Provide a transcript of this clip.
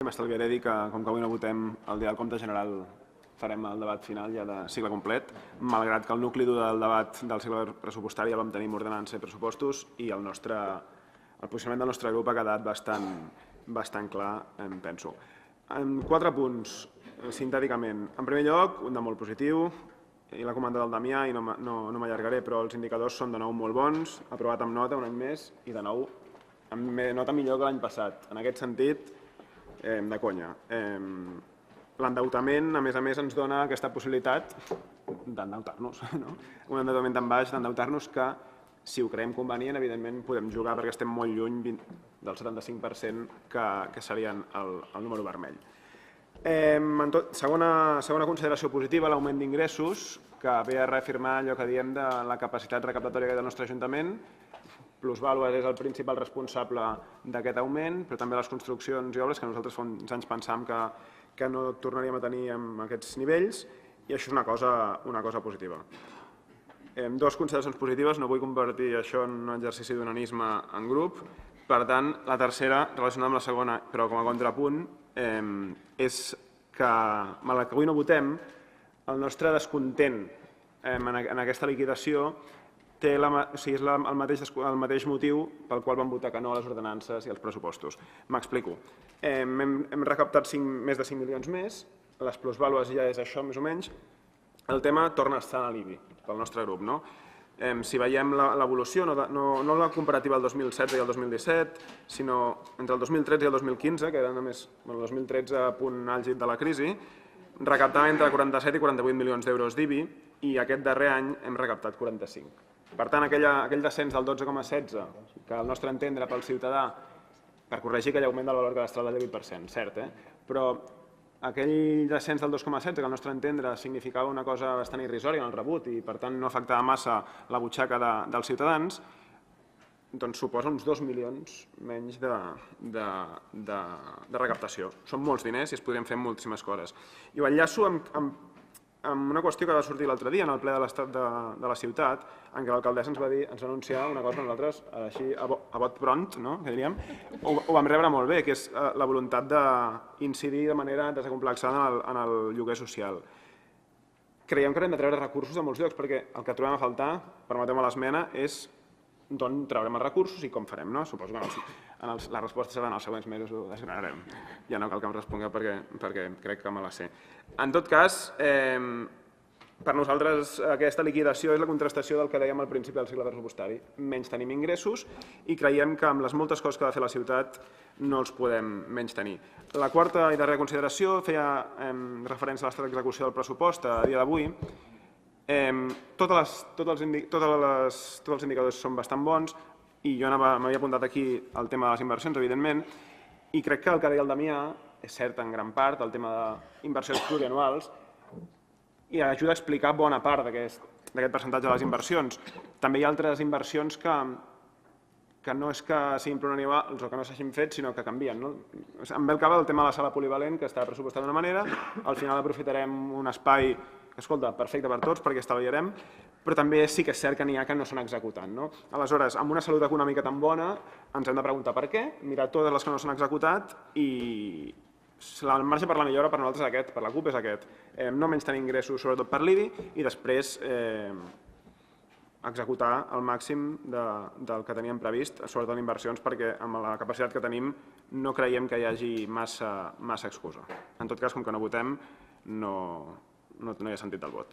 M'estalviaré dir que, com que avui no votem el dia del compte general, farem el debat final ja de cicle complet, malgrat que el nucli dur del debat del cicle pressupostari ja vam tenir amb ordenança i pressupostos i el posicionament del nostre grup ha quedat bastant clar, penso. En 4 punts, sintèticament. En primer lloc, un de molt positiu, i l'ha comentat el Damià i no m'allargaré, però els indicadors són de nou molt bons, aprovat amb nota un any més i de nou amb nota millor que l'any passat. En aquest sentit, de conya. L'endeutament, a més, ens dona aquesta possibilitat d'endeutar-nos. Un endeutament tan baix d'endeutar-nos que, si ho creiem convenient, evidentment podem jugar perquè estem molt lluny del 75% que serien el número vermell. Segona consideració positiva, l'augment d'ingressos, que ve a reafirmar allò que diem de la capacitat recaptatòria del nostre Ajuntament. Plusvàlues és el principal responsable d'aquest augment, però també les construccions i obres que nosaltres fa uns anys pensàvem que no tornaríem a tenir amb aquests nivells, i això és una cosa positiva. 2 consideracions positives, no vull convertir això en un exercici d'onanisme en grup, per tant, la tercera, relacionada amb la segona, però com a contrapunt, és que, malgrat que avui no votem, el nostre descontent en aquesta liquidació és el mateix motiu pel qual vam votar que no a les ordenances i als pressupostos. M'explico. Hem recaptat més de 5 milions més, les plusvàlues ja és això, més o menys. El tema torna a estar a l'IBI, pel nostre grup. Si veiem l'evolució, no la comparativa del 2016 i el 2017, sinó entre el 2013 i el 2015, que era només el 2013 punt àlgid de la crisi, recaptàvem entre 47 i 48 milions d'euros d'IBI i aquest darrer any hem recaptat 45. Per tant, aquell descens del 12,16, que al nostre entendre pel ciutadà, per corregir aquell augment del valor cadastral del 18%, cert, però aquell descens del 2,16, que al nostre entendre significava una cosa bastant irrisòria en el rebut i per tant no afectava massa la butxaca dels ciutadans, doncs suposa uns 2 milions menys de recaptació. Són molts diners i es podrien fer moltíssimes coses. I ho enllaço amb una qüestió que va sortir l'altre dia en el ple de l'Estat de la ciutat, en què l'alcaldessa ens va anunciar una cosa que nosaltres, així a bot pront, que diríem, ho vam rebre molt bé, que és la voluntat d'incidir de manera desacomplexada en el lloguer social. Creiem que hem de treure recursos de molts llocs, perquè el que trobem a faltar, permeteu-me l'esmena, és d'on traurem els recursos i com farem. Suposo que la resposta serà en els següents mesos, ho desgranarem. Ja no cal que em respongueu perquè crec que me la sé. En tot cas, per nosaltres aquesta liquidació és la contrastació del que dèiem al principi del cicle pressupostari. Menys tenim ingressos i creiem que amb les moltes coses que ha de fer la ciutat no els podem menys tenir. La quarta i darrera consideració feia referència a l'estat d'execució del pressupost a dia d'avui. Tots els indicadors són bastant bons i jo m'havia apuntat aquí el tema de les inversions, evidentment, i crec que el que deia el Damià és cert en gran part, el tema d'inversions plurianuals, i ajuda a explicar bona part d'aquest percentatge de les inversions. També hi ha altres inversions que no és que siguin plurianuals o que no s'hagin fet, sinó que canvien. Em ve al cap el tema de la sala polivalent, que està pressupostada d'una manera, al final aprofitarem un espai escolta, perfecte per tots perquè estalviarem, però també sí que és cert que n'hi ha que no s'han executat. Aleshores, amb una salut econòmica tan bona, ens hem de preguntar per què, mirar totes les que no s'han executat i el marge per la millora per nosaltres és aquest, per la CUP és aquest. No menys tenir ingressos, sobretot per l'IBI, i després executar el màxim del que teníem previst, sobretot en inversions, perquè amb la capacitat que tenim no creiem que hi hagi massa excusa. En tot cas, com que no votem, no hi ha sentit del vot.